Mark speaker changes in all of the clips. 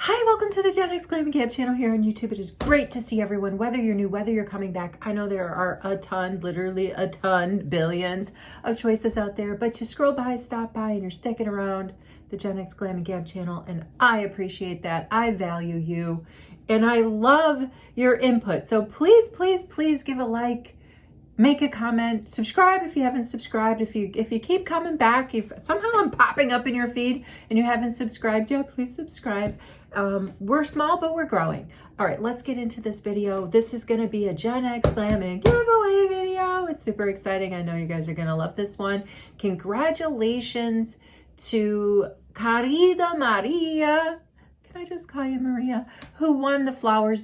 Speaker 1: Hi, welcome to the GenX Glam and Gab channel here on YouTube. It is great to see everyone, whether you're new, whether you're coming back. I know there are a ton, literally a ton, billions of choices out there, but you scroll by, stop by, and you're sticking around the GenX Glam and Gab channel, and I appreciate that. I value you, and I love your input. So please, please, please give a like, make a comment, subscribe if you haven't subscribed. If you keep coming back, if somehow I'm popping up in your feed and you haven't subscribed yet, please subscribe. We're small, but we're growing. All right, let's get into this video. This is going to be a GenX Glam and giveaway video. It's super exciting. I know you guys are going to love this one. Congratulations to Querida Maria. Can I just call you Maria? Who won the Flower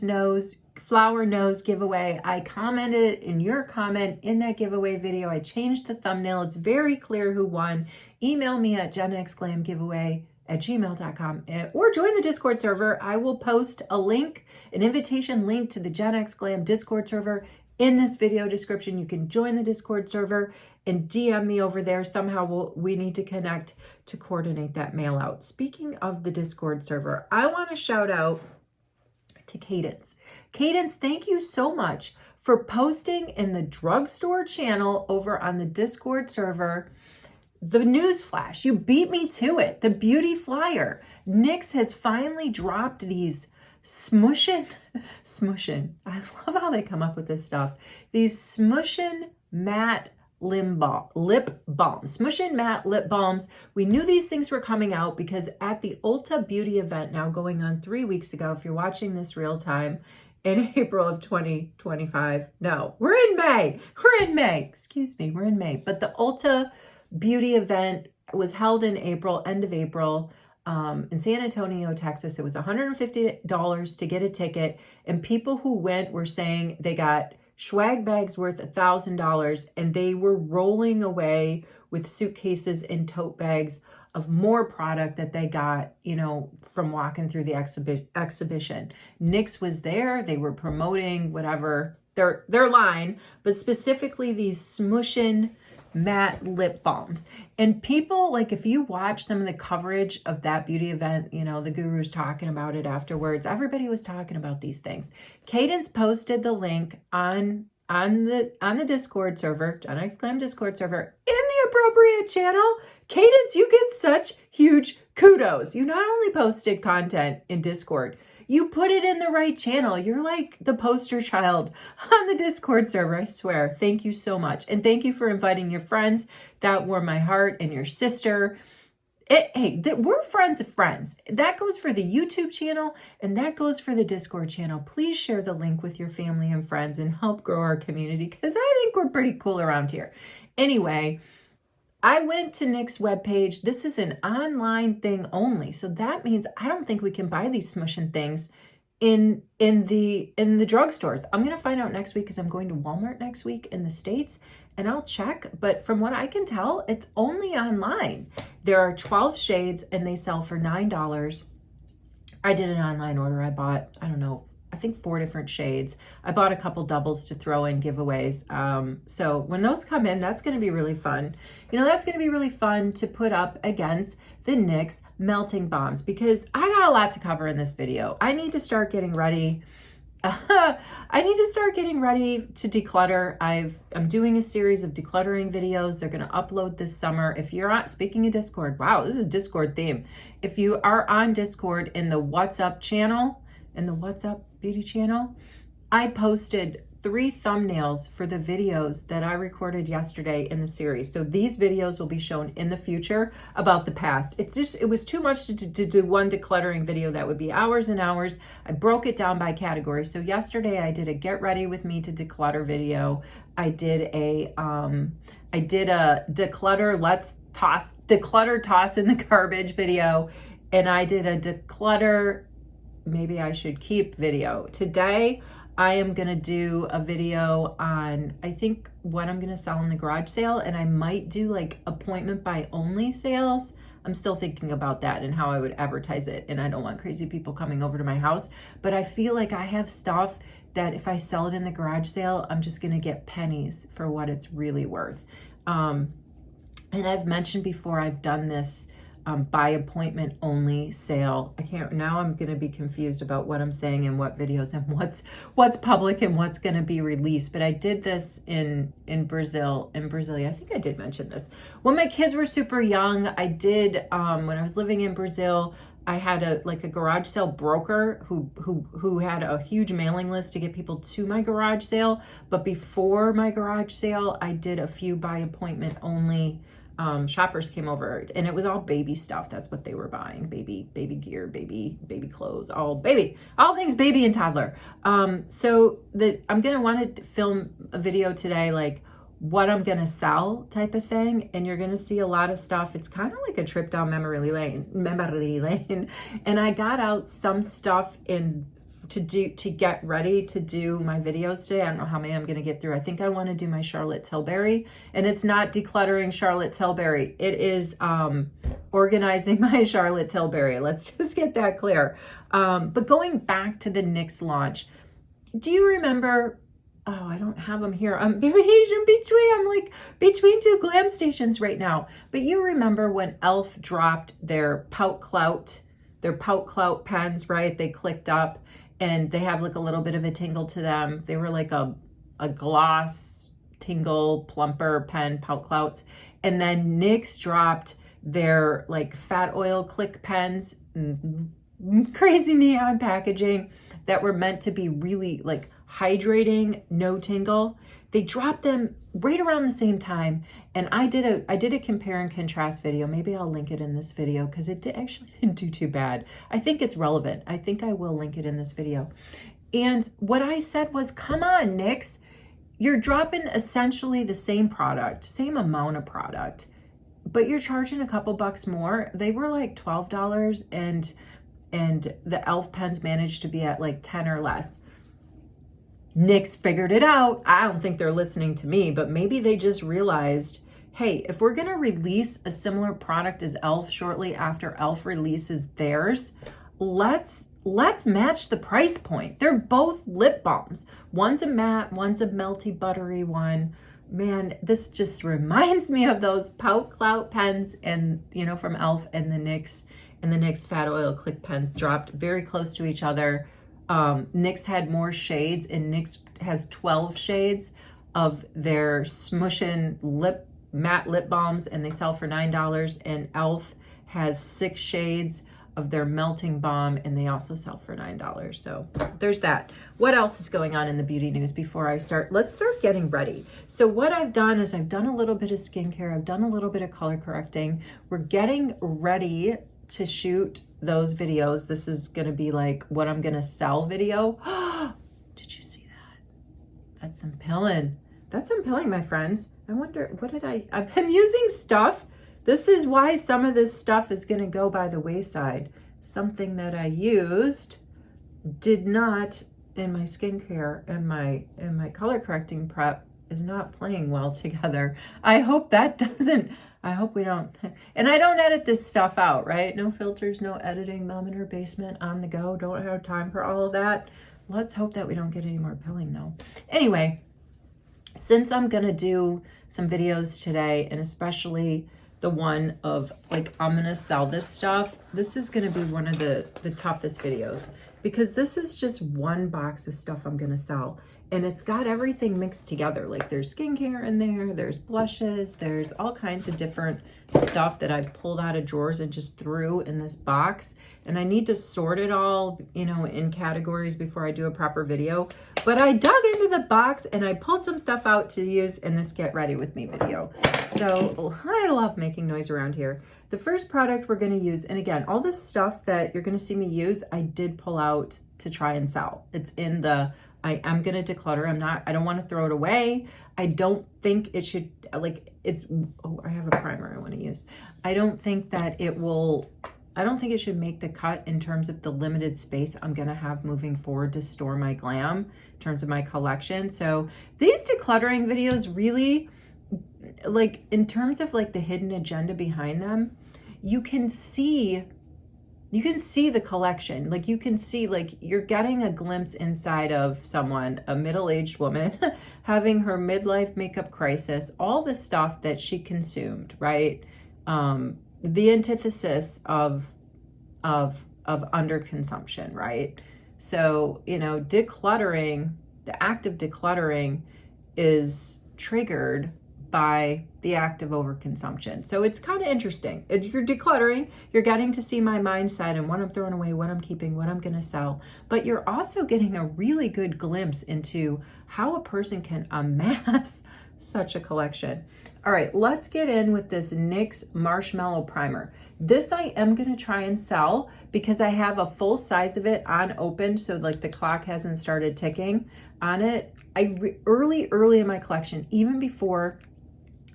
Speaker 1: Nose giveaway. I commented in your comment in that giveaway video. I changed the thumbnail. It's very clear who won. Email me at genxglamgiveaway@gmail.com or join the Discord server. I will post a link, an invitation link to the GenX Glam Discord server in this video description. You can join the Discord server and DM me over there. Somehow we need to connect to coordinate that mail out. Speaking of the Discord server, I want to shout out to Cadence. Cadence, thank you so much for posting in the drugstore channel over on the Discord server the news flash. You beat me to it. The beauty flyer. NYX has finally dropped these smushin'. I love how they come up with this stuff. These smushin' matte lip balms. Smushin' matte lip balms. We knew these things were coming out because at the Ulta Beauty event now going on 3 weeks ago, if you're watching this real time, in April of 2025. No, we're in May. Excuse me, we're in May. But the Ulta Beauty event was held in April, end of April, in San Antonio, Texas. It was $150 to get a ticket. And people who went were saying they got swag bags worth $1,000 and they were rolling away with suitcases and tote bags of more product that they got, you know, from walking through the exhibition. NYX was there. They were promoting whatever, their line, but specifically these smushin' matte lip balms. And people, like, if you watch some of the coverage of that beauty event, you know, the gurus talking about it afterwards, everybody was talking about these things. Cadence posted the link on the Discord server, GenX Glam Discord server, in the appropriate channel. Cadence, you get such huge kudos. You not only posted content in Discord, you put it in the right channel. You're like the poster child on the Discord server, I swear. Thank you so much. And thank you for inviting your friends. That warmed my heart, and your sister. We're friends of friends. That goes for the YouTube channel, and that goes for the Discord channel. Please share the link with your family and friends and help grow our community, because I think we're pretty cool around here. Anyway, I went to NYX webpage. This is an online thing only. So that means I don't think we can buy these smushin' things in the drugstores. I'm going to find out next week because I'm going to Walmart next week in the States, and I'll check. But from what I can tell, it's only online. There are 12 shades and they sell for $9. I did an online order. I bought, I don't know, I think 4 different shades. I bought a couple doubles to throw in giveaways. So when those come in, that's going to be really fun. You know, that's going to be really fun to put up against the NYX melting balms, because I got a lot to cover in this video. I need to start getting ready. I need to start getting ready to declutter. I'm doing a series of decluttering videos. They're going to upload this summer. If you're on, speaking of Discord, wow, this is a Discord theme. If you are on Discord in the What's Up channel, in the What's Up Beauty channel, I posted 3 thumbnails for the videos that I recorded yesterday in the series. So these videos will be shown in the future about the past. It was too much to do one decluttering video. That would be hours and hours. I broke it down by category. So yesterday I did a get ready with me to declutter video. I did a declutter toss in the garbage video. And I did a declutter, maybe I should keep video. Today, I am going to do a video on, I think, what I'm going to sell in the garage sale, and I might do like appointment by only sales. I'm still thinking about that and how I would advertise it, and I don't want crazy people coming over to my house, but I feel like I have stuff that if I sell it in the garage sale, I'm just going to get pennies for what it's really worth. And I've mentioned before, I've done this by appointment only sale. Now I'm going to be confused about what I'm saying in what videos and what's public and what's going to be released. But I did this in Brazil. I think I did mention this. When my kids were super young, I did, when I was living in Brazil, I had a garage sale broker who had a huge mailing list to get people to my garage sale. But before my garage sale, I did a few by appointment only. Shoppers came over, and it was all baby stuff. That's what they were buying: baby gear, baby clothes, all things baby and toddler. So I'm gonna want to film a video today, like what I'm gonna sell type of thing, and you're gonna see a lot of stuff. It's kind of like a trip down memory lane, and I got out some stuff to get ready to do my videos today. I don't know how many I'm going to get through. I think I want to do my Charlotte Tilbury, and it's not decluttering Charlotte Tilbury. It is organizing my Charlotte Tilbury. Let's just get that clear. But going back to the NYX launch, do you remember? Oh, I don't have them here. I'm between two Glam stations right now. But you remember when e.l.f. dropped their Pout Clout pens, right? They clicked up. And they have like a little bit of a tingle to them. They were like a gloss tingle plumper pen, Pout Clouts. And then NYX dropped their like fat oil click pens, crazy neon packaging that were meant to be really like hydrating, no tingle. They dropped them right around the same time. And I did a compare and contrast video. Maybe I'll link it in this video because it actually didn't do too bad. I think it's relevant. I think I will link it in this video. And what I said was, come on, NYX, you're dropping essentially the same product, same amount of product, but you're charging a couple bucks more. They were like $12 and the e.l.f. pens managed to be at like 10 or less. NYX figured it out. I don't think they're listening to me, but maybe they just realized, hey, if we're going to release a similar product as e.l.f. shortly after e.l.f. releases theirs, let's match the price point. They're both lip balms. One's a matte, one's a melty, buttery one. Man, this just reminds me of those Pout Clout pens and, from e.l.f. and the NYX Fat Oil Click pens dropped very close to each other. NYX had more shades, and NYX has 12 shades of their Smushin' matte lip balms, and they sell for $9. And e.l.f. has 6 shades of their melting balm, and they also sell for $9. So there's that. What else is going on in the beauty news before I start? Let's start getting ready. So what I've done is I've done a little bit of skincare. I've done a little bit of color correcting. We're getting ready to shoot those videos. This is going to be like what I'm going to sell video. Did you see that? That's some pilling. That's some pilling, my friends. I wonder, I've been using stuff. This is why some of this stuff is going to go by the wayside. Something that I used did not in my skincare and my color correcting prep is not playing well together. I hope we don't, and I don't edit this stuff out, right? No filters, no editing, mom in her basement, on the go, don't have time for all of that. Let's hope that we don't get any more pilling though. Anyway, since I'm gonna do some videos today, and especially the one of like, I'm gonna sell this stuff, this is gonna be one of the toughest videos because this is just one box of stuff I'm gonna sell. And it's got everything mixed together. Like there's skincare in there, there's blushes, there's all kinds of different stuff that I've pulled out of drawers and just threw in this box. And I need to sort it all, in categories before I do a proper video. But I dug into the box and I pulled some stuff out to use in this Get Ready With Me video. So I love making noise around here. The first product we're gonna use, and again, all this stuff that you're gonna see me use, I did pull out to try and sell. It's in the, I am going to declutter. I don't want to throw it away. I don't think it should, I have a primer I want to use. I don't think it should make the cut in terms of the limited space I'm going to have moving forward to store my Glam in terms of my collection. So these decluttering videos really, like in terms of like the hidden agenda behind them, you can see the collection. Like you can see, like you're getting a glimpse inside of someone, a middle-aged woman having her midlife makeup crisis, all the stuff that she consumed, right? the antithesis of underconsumption, right? So, you know, decluttering, the act of decluttering is triggered by the act of overconsumption. So it's kind of interesting. If you're decluttering, you're getting to see my mindset and what I'm throwing away, what I'm keeping, what I'm going to sell. But you're also getting a really good glimpse into how a person can amass such a collection. All right, let's get in with this NYX Marshmallow Primer. This I am going to try and sell because I have a full size of it unopened, so like the clock hasn't started ticking on it. Early in my collection, even before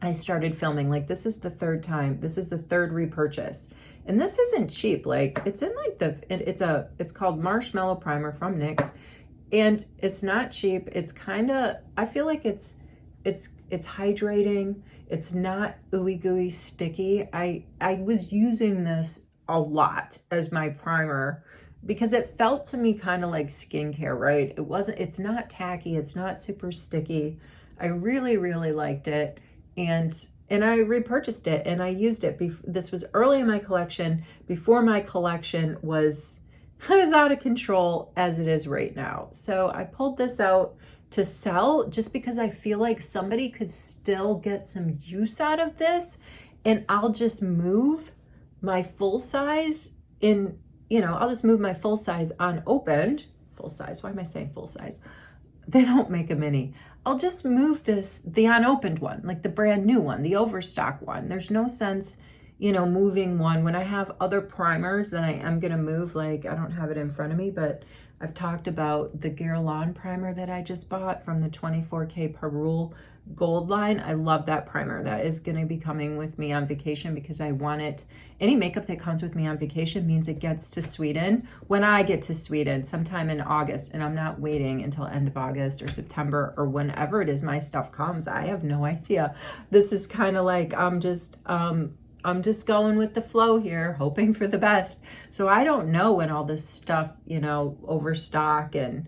Speaker 1: I started filming, like this is the third time, this is the third repurchase. And this isn't cheap. Like it's in like it's called Marshmallow Primer from NYX, and it's not cheap. It's kind of, I feel like it's hydrating. It's not ooey gooey sticky. I was using this a lot as my primer because it felt to me kind of like skincare, right? It's not tacky. It's not super sticky. I really, really liked it. And I repurchased it and I used it. This was early in my collection, before my collection was as out of control as it is right now. So I pulled this out to sell just because I feel like somebody could still get some use out of this, and I'll just move my full size in, you know, I'll just move my full size unopened. Full size, why am I saying full size? They don't make a mini. I'll just move this, the unopened one, like the brand new one, the overstock one. There's no sense, you know, moving one when I have other primers that I am gonna move. Like I don't have it in front of me, but I've talked about the Guerlain primer that I just bought from the 24K Perul Gold line. I love that primer. That is going to be coming with me on vacation because I want it. Any makeup that comes with me on vacation means it gets to Sweden when I get to Sweden sometime in August, and I'm not waiting until end of August or September or whenever it is my stuff comes. I have no idea. This is kind of like I'm just going with the flow here, hoping for the best. So I don't know when all this stuff, you know, overstock and,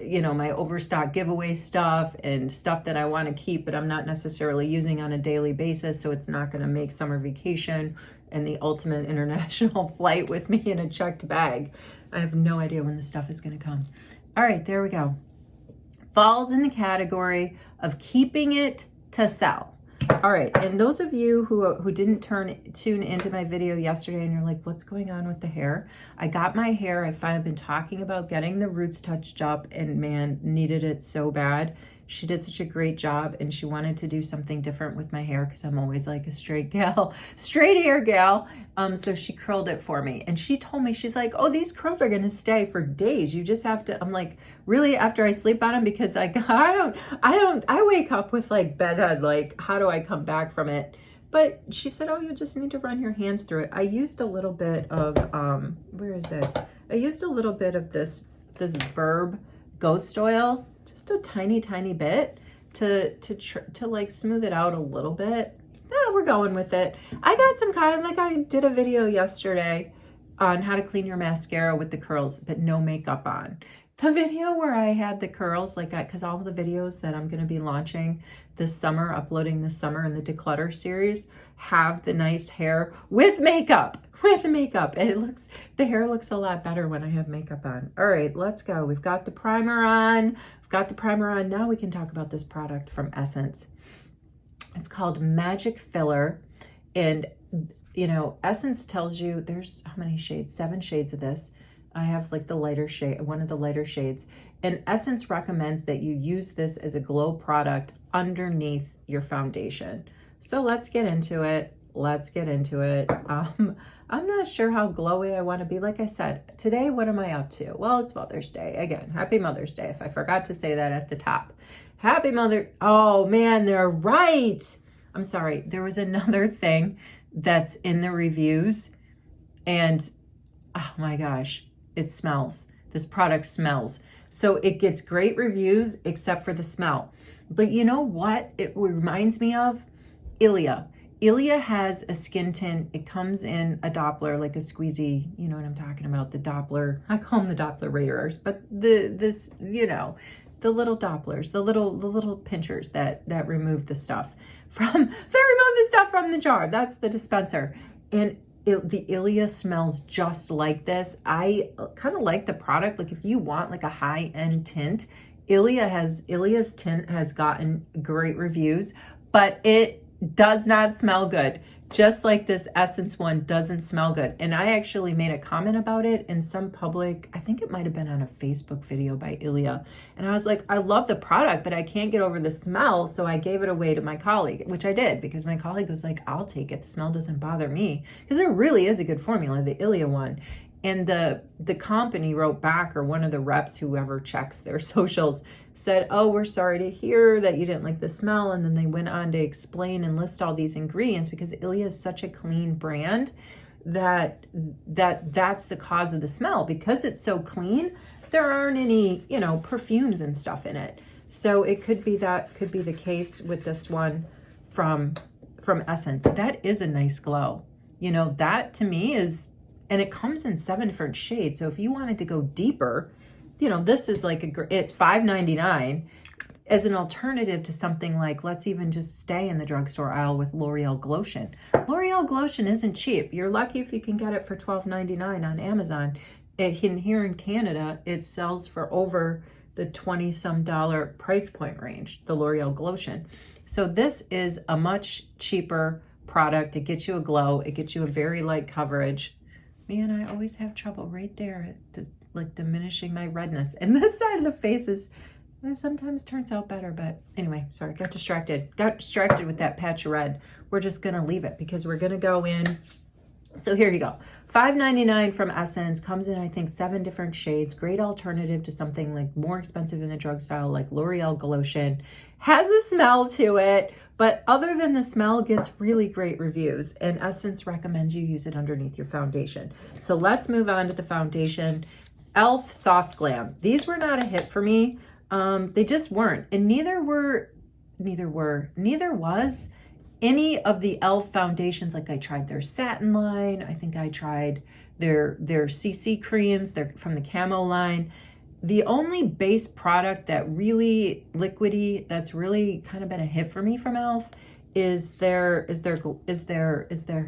Speaker 1: you know, my overstock giveaway stuff and stuff that I want to keep, but I'm not necessarily using on a daily basis. So it's not going to make summer vacation and the ultimate international flight with me in a checked bag. I have no idea when the stuff is going to come. All right, there we go. Falls in the category of keeping it to sell. All right, and those of you who didn't tune into my video yesterday and you're like, what's going on with the hair? I got my hair, I've been talking about getting the roots touched up, and man, needed it so bad. She did such a great job, and she wanted to do something different with my hair because I'm always like a straight hair gal. So she curled it for me, and she told me, she's like, oh, these curls are gonna stay for days. You just have to, I'm like, really, after I sleep on them? Because I wake up with like bedhead, like how do I come back from it? But she said, oh, you just need to run your hands through it. I used a little bit of, where is it? I used a little bit of this Verb Ghost Oil, just a tiny bit to like smooth it out a little bit. Yeah, we're going with it. I got some kind, like I did a video yesterday on how to clean your mascara with the curls, but no makeup on. The video where I had the curls, like because all of the videos that I'm going to be launching this summer, uploading this summer in the Declutter series, have the nice hair with makeup. And the hair looks a lot better when I have makeup on. All right, let's go. We've got the primer on. Now we can talk about this product from Essence. It's called Magic Filler. And, you know, Essence tells you there's how many shades? 7 shades of this. I have like the lighter shade, one of the lighter shades. And Essence recommends that you use this as a glow product underneath your foundation. So let's get into it. I'm not sure how glowy I want to be. Like I said, today, what am I up to? Well, it's Mother's Day. Again, happy Mother's Day. If I forgot to say that at the top. Happy Mother. Oh man, they're right. I'm sorry. There was another thing that's in the reviews, and oh my gosh, it smells. This product smells. So it gets great reviews except for the smell. But you know what it reminds me of? Ilia. Ilia has a skin tint. It comes in a Doppler, like a squeezy, you know what I'm talking about, the Doppler. I call them the Doppler radars, but this, you know, the little Dopplers, the little pinchers that remove the stuff from the jar. That's the dispenser. And the Ilia smells just like this. I kind of like the product. Like if you want like a high-end tint, Ilia's tint has gotten great reviews, but it does not smell good. Just like this Essence one doesn't smell good. And I actually made a comment about it in some public, I think it might have been on a Facebook video by Ilia. And I was like, I love the product, but I can't get over the smell. So I gave it away to my colleague, which I did, because my colleague was like, I'll take it. The smell doesn't bother me. Because it really is a good formula, the Ilia one. And the company wrote back, or one of the reps, whoever checks their socials, said, oh, we're sorry to hear that you didn't like the smell. And then they went on to explain and list all these ingredients, because Ilia is such a clean brand that's the cause of the smell. Because it's so clean, there aren't any, you know, perfumes and stuff in it. So it could be the case with this one from Essence. That is a nice glow. You know, that to me is, and it comes in 7 different shades. So if you wanted to go deeper, you know, this is like it's $5.99 as an alternative to something like, let's even just stay in the drugstore aisle with L'Oreal Glotion. L'Oreal Glotion isn't cheap. You're lucky if you can get it for $12.99 on Amazon. Here in Canada, it sells for over the $20-some price point range, the L'Oreal Glotion. So this is a much cheaper product. It gets you a glow. It gets you a very light coverage. Man, I always have trouble right there, like diminishing my redness. And this side of the face is, it sometimes turns out better, but anyway, sorry, got distracted with that patch of red. We're just gonna leave it because we're gonna go in. So here you go, $5.99 from Essence, comes in, I think, 7 different shades. Great alternative to something like more expensive in the drug style, like L'Oreal Glotion. Has a smell to it, but other than the smell, gets really great reviews. And Essence recommends you use it underneath your foundation. So let's move on to the foundation. e.l.f. Soft Glam. These were not a hit for me. They just weren't, and neither was any of the e.l.f. foundations. Like I tried their satin line. I think I tried their CC creams. They're from the Camo line. The only base product that really liquidy, that's really kind of been a hit for me from e.l.f. is their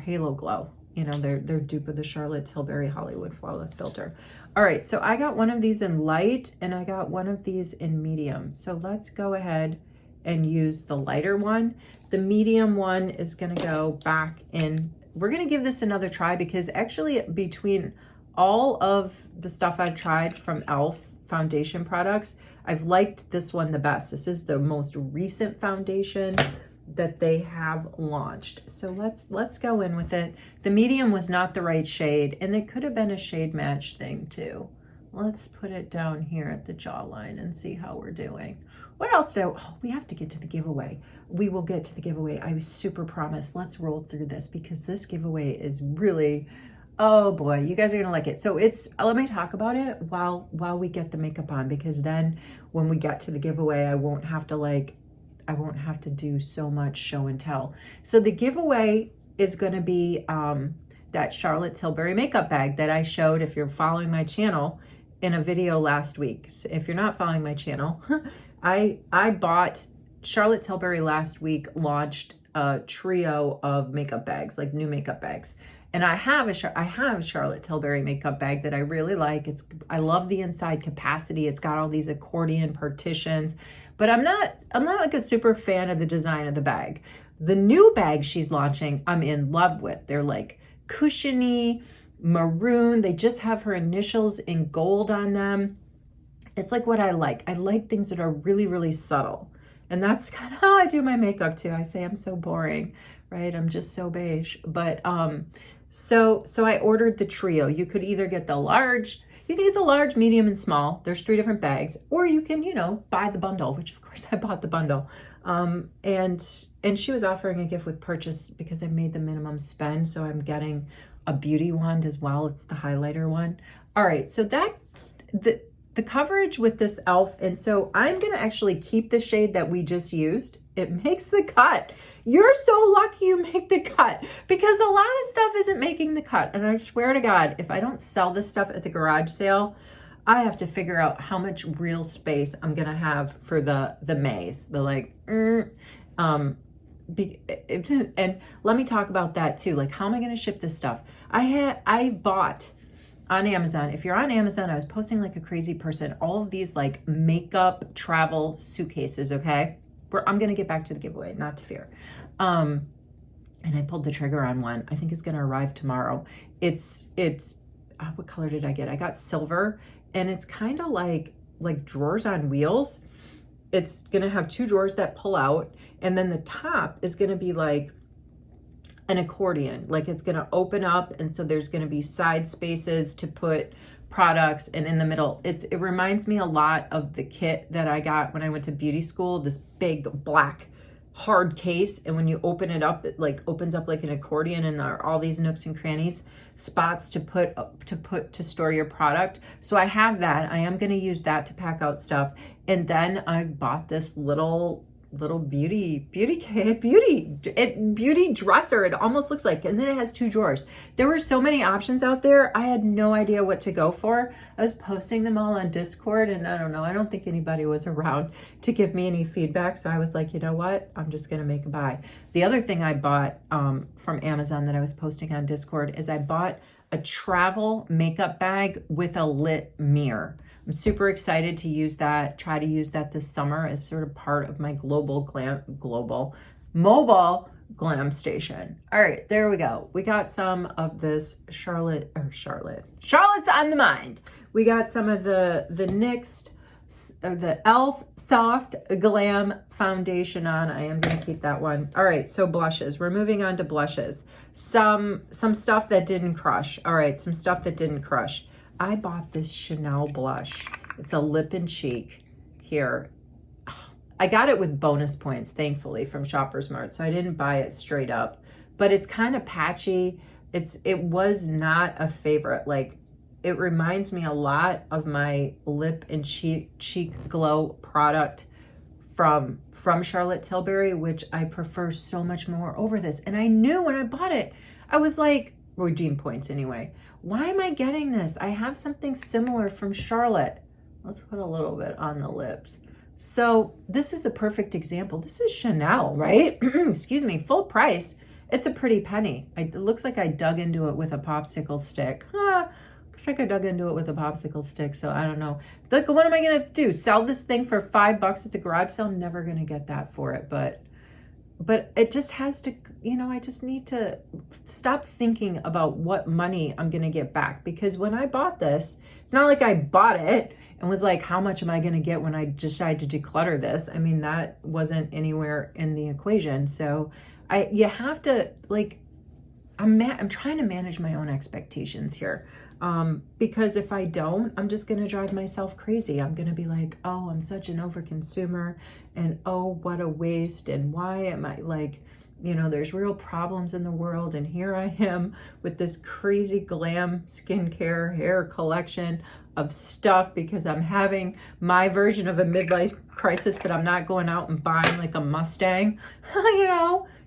Speaker 1: Halo Glow. You know, their dupe of the Charlotte Tilbury Hollywood Flawless Filter. All right, so I got one of these in light and I got one of these in medium. So let's go ahead and use the lighter one. The medium one is gonna go back in. We're gonna give this another try, because actually between all of the stuff I've tried from e.l.f. foundation products, I've liked this one the best. This is the most recent foundation that they have launched. So let's go in with it. The medium was not the right shade, and it could have been a shade match thing too. Let's put it down here at the jawline and see how we're doing. What else we have to get to the giveaway. We will get to the giveaway. I was super promised. Let's roll through this, because this giveaway is really, oh boy, you guys are gonna like it. So let me talk about it while we get the makeup on, because then when we get to the giveaway, I won't have to do so much show and tell. So the giveaway is going to be that Charlotte Tilbury Makeup Bag that I showed, if you're following my channel, in a video last week. So if you're not following my channel, I bought Charlotte Tilbury last week, launched a trio of makeup bags, like new makeup bags. And I have a Charlotte Tilbury makeup bag that I really like. I love the inside capacity. It's got all these accordion partitions. But I'm not like a super fan of the design of the bag. The new bags she's launching, I'm in love with. They're like cushiony, maroon. They just have her initials in gold on them. It's like what I like. I like things that are really, really subtle. And that's kind of how I do my makeup too. I say I'm so boring, right? I'm just so beige. But so I ordered the trio. You could either get the large, medium, and small. There's 3 different bags, or you can, buy the bundle, which of course I bought the bundle. And she was offering a gift with purchase because I made the minimum spend. So I'm getting a beauty wand as well. It's the highlighter one. All right. So that's the coverage with this e.l.f. And so I'm going to actually keep the shade that we just used. It makes the cut. You're so lucky you make the cut, because a lot of stuff isn't making the cut. And I swear to God, if I don't sell this stuff at the garage sale, I have to figure out how much real space I'm going to have for the maze. and let me talk about that too. Like, how am I going to ship this stuff? I bought on Amazon. If you're on Amazon, I was posting like a crazy person, all of these like makeup travel suitcases. Okay. I'm going to get back to the giveaway, not to fear. And I pulled the trigger on one. I think it's going to arrive tomorrow. It's what color did I get? I got silver, and it's kind of like drawers on wheels. It's going to have 2 drawers that pull out, and then the top is going to be like an accordion. Like, it's going to open up, and so there's going to be side spaces to put products, and in the middle, it reminds me a lot of the kit that I got when I went to beauty school, this big black hard case, and when you open it up, it like opens up like an accordion, and there are all these nooks and crannies, spots to store your product. So I have that. I am going to use that to pack out stuff. And then I bought this little beauty dresser. It almost looks like, and then it has 2 drawers. There were so many options out there. I had no idea what to go for. I was posting them all on Discord, and I don't know, I don't think anybody was around to give me any feedback. So I was like, you know what? I'm just going to make a buy. The other thing I bought from Amazon that I was posting on Discord is I bought a travel makeup bag with a lit mirror. I'm super excited to use that, try to use that this summer as sort of part of my mobile glam station. All right, there we go. We got some of this Charlotte's on the mind. We got some of the NYX, the e.l.f. Soft Glam foundation on. I am going to keep that one. All right, so blushes. We're moving on to blushes. Some stuff that didn't crush. All right, some stuff that didn't crush. I bought this Chanel blush. It's a lip and cheek here. I got it with bonus points, thankfully, from Shoppers Mart, so I didn't buy it straight up. But it's kind of patchy. It was not a favorite. Like, it reminds me a lot of my lip and cheek glow product from Charlotte Tilbury, which I prefer so much more over this. And I knew when I bought it, I was like, redeem points anyway. Why am I getting this? I have something similar from Charlotte. Let's put a little bit on the lips. So this is a perfect example. This is Chanel, right? Excuse me, full price. It's a pretty penny. It looks like I dug into it with a popsicle stick. Looks like I dug into it with a popsicle stick, so I don't know. Like, what am I gonna do? Sell this thing for $5 at the garage sale? I'm never gonna get that for it, but it just has to, I just need to stop thinking about what money I'm going to get back. Because when I bought this, it's not like I bought it and was like, how much am I going to get when I decide to declutter this? I mean, that wasn't anywhere in the equation. So you have to, like, I'm trying to manage my own expectations here. Because if I don't, I'm just going to drive myself crazy. I'm going to be like, oh, I'm such an overconsumer, and oh, what a waste. And why am I like, there's real problems in the world. And here I am with this crazy glam skincare hair collection of stuff because I'm having my version of a midlife crisis, but I'm not going out and buying like a Mustang,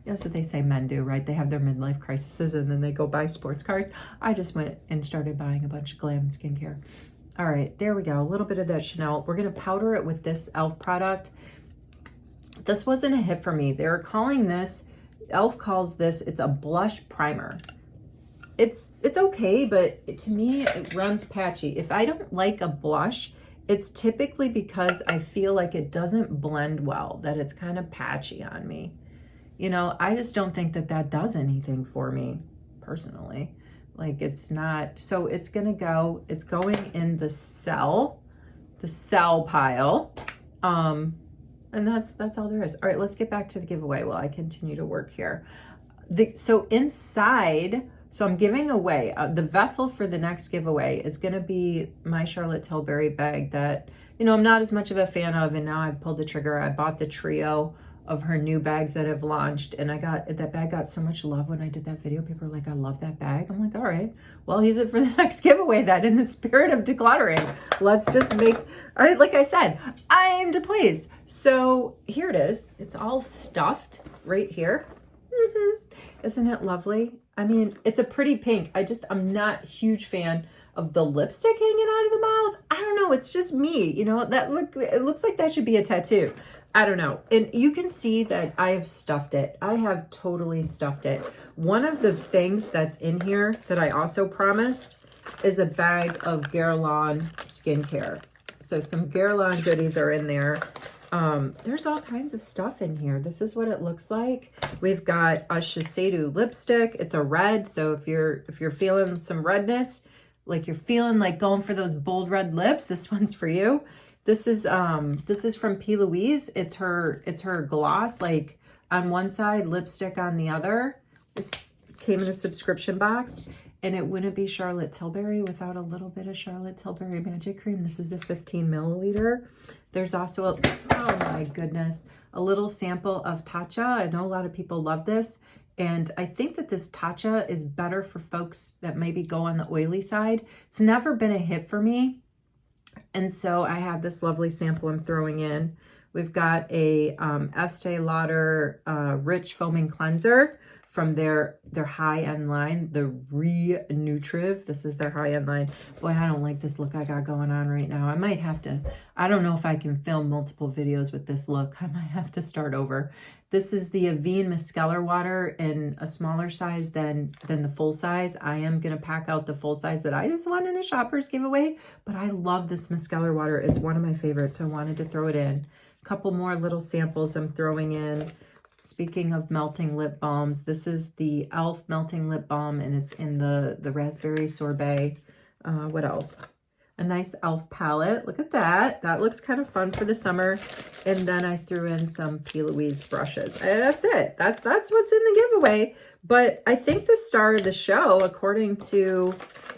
Speaker 1: That's what they say men do, right? They have their midlife crises and then they go buy sports cars. I just went and started buying a bunch of glam skincare. All right, there we go. A little bit of that Chanel. We're going to powder it with this e.l.f. product. This wasn't a hit for me. They were calling this, e.l.f. calls this, it's a blush primer. It's okay, but to me, it runs patchy. If I don't like a blush, it's typically because I feel like it doesn't blend well, that it's kind of patchy on me. I just don't think that does anything for me personally. Like, it's not, so it's going in the sell pile. And that's all there is. All right, let's get back to the giveaway while I continue to work here. So inside, so I'm giving away, the vessel for the next giveaway is going to be my Charlotte Tilbury bag that, I'm not as much of a fan of, and now I've pulled the trigger. I bought the trio of her new bags that have launched, and that bag got so much love when I did that video. People were like, I love that bag. I'm like, all right, well, I'll use it for the next giveaway then. In the spirit of decluttering, let's just like I said, I aim to please. So here it is. It's all stuffed right here. Isn't it lovely? I mean, it's a pretty pink. I'm not a huge fan of the lipstick hanging out of the mouth. I don't know. It's just me. It looks like that should be a tattoo. I don't know. And you can see that I have stuffed it. I have totally stuffed it. One of the things that's in here that I also promised is a bag of Guerlain skincare. So some Guerlain goodies are in there. There's all kinds of stuff in here. This is what it looks like. We've got a Shiseido lipstick. It's a red. So if you're feeling some redness, like you're feeling like going for those bold red lips, this one's for you. This is from P. Louise. It's her gloss, like on one side, lipstick on the other. It came in a subscription box, and it wouldn't be Charlotte Tilbury without a little bit of Charlotte Tilbury Magic Cream. This is a 15 milliliter. There's also a, oh my goodness, a little sample of Tatcha. I know a lot of people love this, and I think that this Tatcha is better for folks that maybe go on the oily side. It's never been a hit for me. And so I have this lovely sample I'm throwing in. We've got a Estee Lauder Rich Foaming Cleanser from their high-end line, the Re-Nutriv. This is their high-end line. Boy, I don't like this look I got going on right now. I might have to, I don't know if I can film multiple videos with this look. I might have to start over. This is the Avene Micellar Water in a smaller size than the full size. I am going to pack out the full size that I just won in a shopper's giveaway, but I love this Micellar Water. It's one of my favorites, so I wanted to throw it in. A couple more little samples I'm throwing in. Speaking of melting lip balms, this is the e.l.f. Melting Lip Balm, and it's in the Raspberry Sorbet. What else? A nice e.l.f. palette. Look at that. That looks kind of fun for the summer. And then I threw in some P. Louise brushes. And that's it. That's what's in the giveaway. But I think the star of the show, according to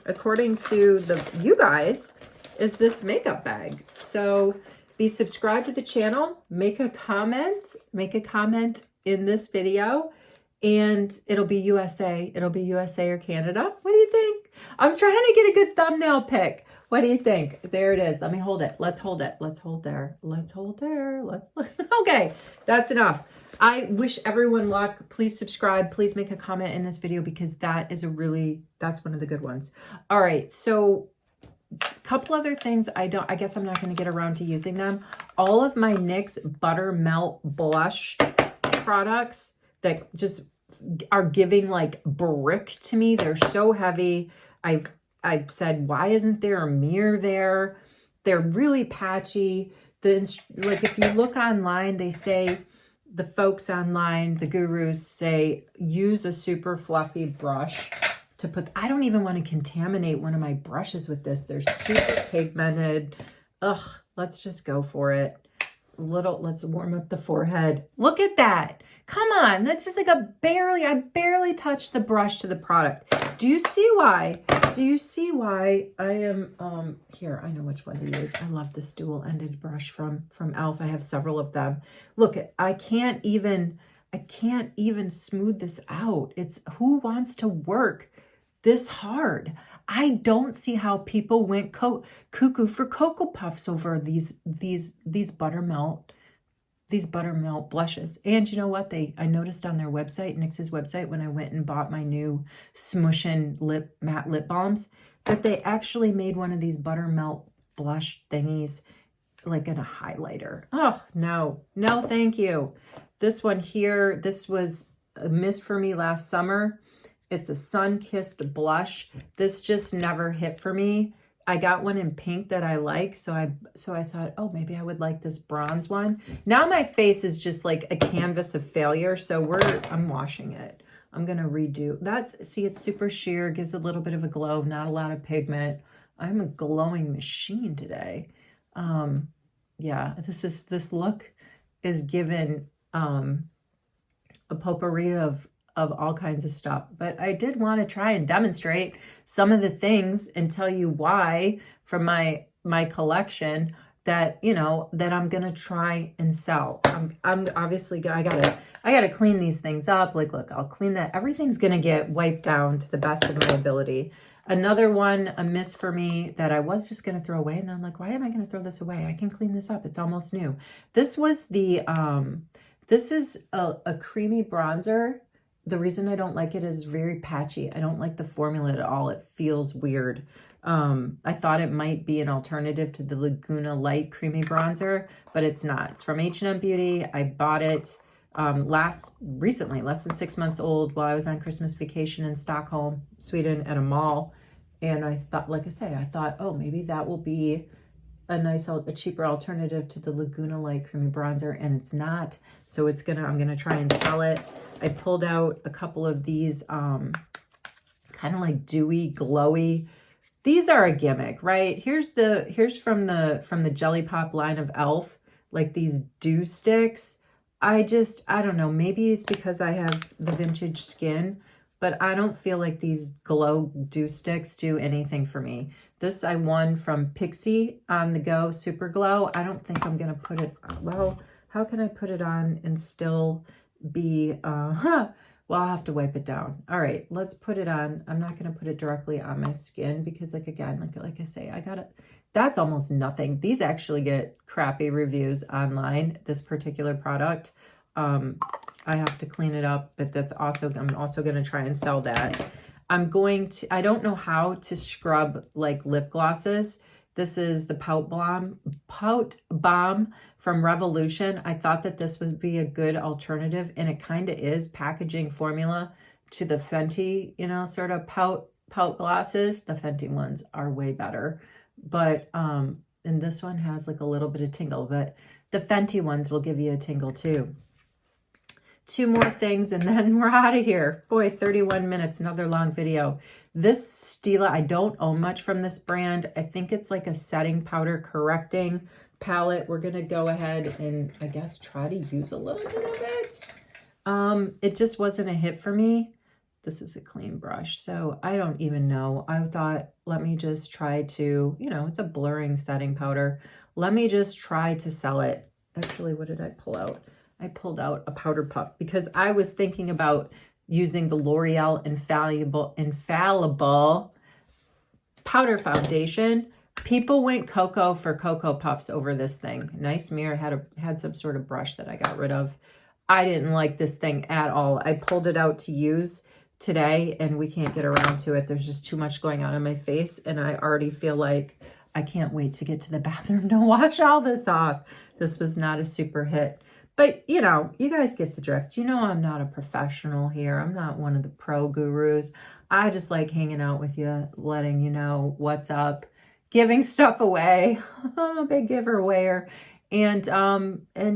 Speaker 1: you guys, is this makeup bag. So be subscribed to the channel. Make a comment in this video, and it'll be USA. It'll be USA or Canada. What do you think? I'm trying to get a good thumbnail pick. What do you think? There it is. Let me hold it. Let's hold it. Let's hold there. Let's hold there. Okay, that's enough. I wish everyone luck. Please subscribe. Please make a comment in this video, because that's one of the good ones. All right, so a couple other things. I guess I'm not going to get around to using them. All of my NYX Butter Melt Blush products that just are giving like brick to me. They're so heavy. I've said, why isn't there a mirror there? They're really patchy. Like if you look online, they say, the folks online, the gurus say, use a super fluffy brush to put, I don't even want to contaminate one of my brushes with this. They're super pigmented. Ugh, let's just go for it. Let's warm up the forehead. Look at that. Come on. That's just like I barely touched the brush to the product. Do you see why? Do you see why I am, here, I know which one to use. I love this dual-ended brush from e.l.f. I have several of them. Look, I can't even smooth this out. It's, who wants to work this hard? I don't see how people went cuckoo for Cocoa Puffs over these buttermelt blushes. And you know what? I noticed on their website, NYX's website, when I went and bought my new Smushin matte lip balms, that they actually made one of these buttermelt blush thingies like in a highlighter. Oh, no, thank you. This one here, this was a miss for me last summer. It's a sun-kissed blush. This just never hit for me. I got one in pink that I like, so I thought, oh, maybe I would like this bronze one. Now my face is just like a canvas of failure, so I'm washing it. I'm gonna redo. See, it's super sheer, gives a little bit of a glow, not a lot of pigment. I'm a glowing machine today. Yeah, this look is given a potpourri of all kinds of stuff, but I did want to try and demonstrate some of the things and tell you why from my collection that, you know, that I'm gonna try and sell. I'm obviously, I gotta clean these things up. Like, look, I'll clean that. Everything's gonna get wiped down to the best of my ability. Another one, a miss for me that I was just gonna throw away, and I'm like, why am I gonna throw this away? I can clean this up. It's almost new. This was the this is a creamy bronzer. The reason I don't like it is very patchy. I don't like the formula at all. It feels weird. I thought it might be an alternative to the Laguna Light Creamy Bronzer, but it's not. It's from H&M Beauty. I bought it recently, less than 6 months old, while I was on Christmas vacation in Stockholm, Sweden, at a mall. And I thought, like I say, I thought, oh, maybe that will be a cheaper alternative to the Laguna Light Creamy Bronzer, and it's not. So I'm gonna try and sell it. I pulled out a couple of these kind of like dewy, glowy. These are a gimmick, right? Here's from the Jelly Pop line of e.l.f. like these dew sticks. I don't know, maybe it's because I have the vintage skin, but I don't feel like these glow dew sticks do anything for me. This I won from Pixie On The Go Super Glow. I don't think I'm gonna put it, well, how can I put it on and still be, well, I'll have to wipe it down. All right, let's put it on. I'm not gonna put it directly on my skin because like I say, I got it. That's almost nothing. These actually get crappy reviews online, this particular product. I have to clean it up, but I'm also going to try and sell that. I don't know how to scrub like lip glosses. This is the Pout Balm from Revolution. I thought that this would be a good alternative, and it kind of is, packaging formula to the Fenty, sort of pout glosses. The Fenty ones are way better. But, and this one has like a little bit of tingle, but the Fenty ones will give you a tingle too. 2 more things and then we're out of here. Boy, 31 minutes, another long video. This Stila, I don't own much from this brand. I think it's like a setting powder correcting palette. We're going to go ahead and I guess try to use a little bit of it. It just wasn't a hit for me. This is a clean brush, so I don't even know. I thought, let me just try to, it's a blurring setting powder. Let me just try to sell it. Actually, what did I pull out? I pulled out a powder puff because I was thinking about using the L'Oreal Infallible powder foundation. People went cocoa for Cocoa Puffs over this thing. Nice mirror, had some sort of brush that I got rid of. I didn't like this thing at all. I pulled it out to use today and we can't get around to it. There's just too much going on in my face and I already feel like I can't wait to get to the bathroom to wash all this off. This was not a super hit. But, you guys get the drift. I'm not a professional here. I'm not one of the pro gurus. I just like hanging out with you, letting you know what's up, giving stuff away. I'm a big giver awayer. And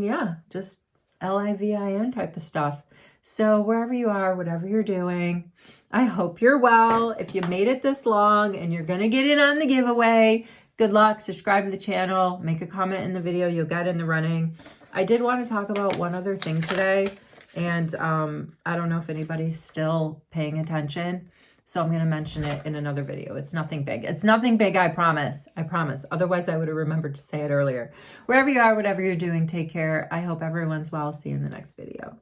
Speaker 1: yeah, just LIVIN type of stuff. So wherever you are, whatever you're doing, I hope you're well. If you made it this long and you're going to get in on the giveaway, good luck. Subscribe to the channel. Make a comment in the video. You'll get in the running. I did want to talk about one other thing today, and I don't know if anybody's still paying attention, so I'm going to mention it in another video. It's nothing big. It's nothing big, I promise. I promise. Otherwise, I would have remembered to say it earlier. Wherever you are, whatever you're doing, take care. I hope everyone's well. See you in the next video.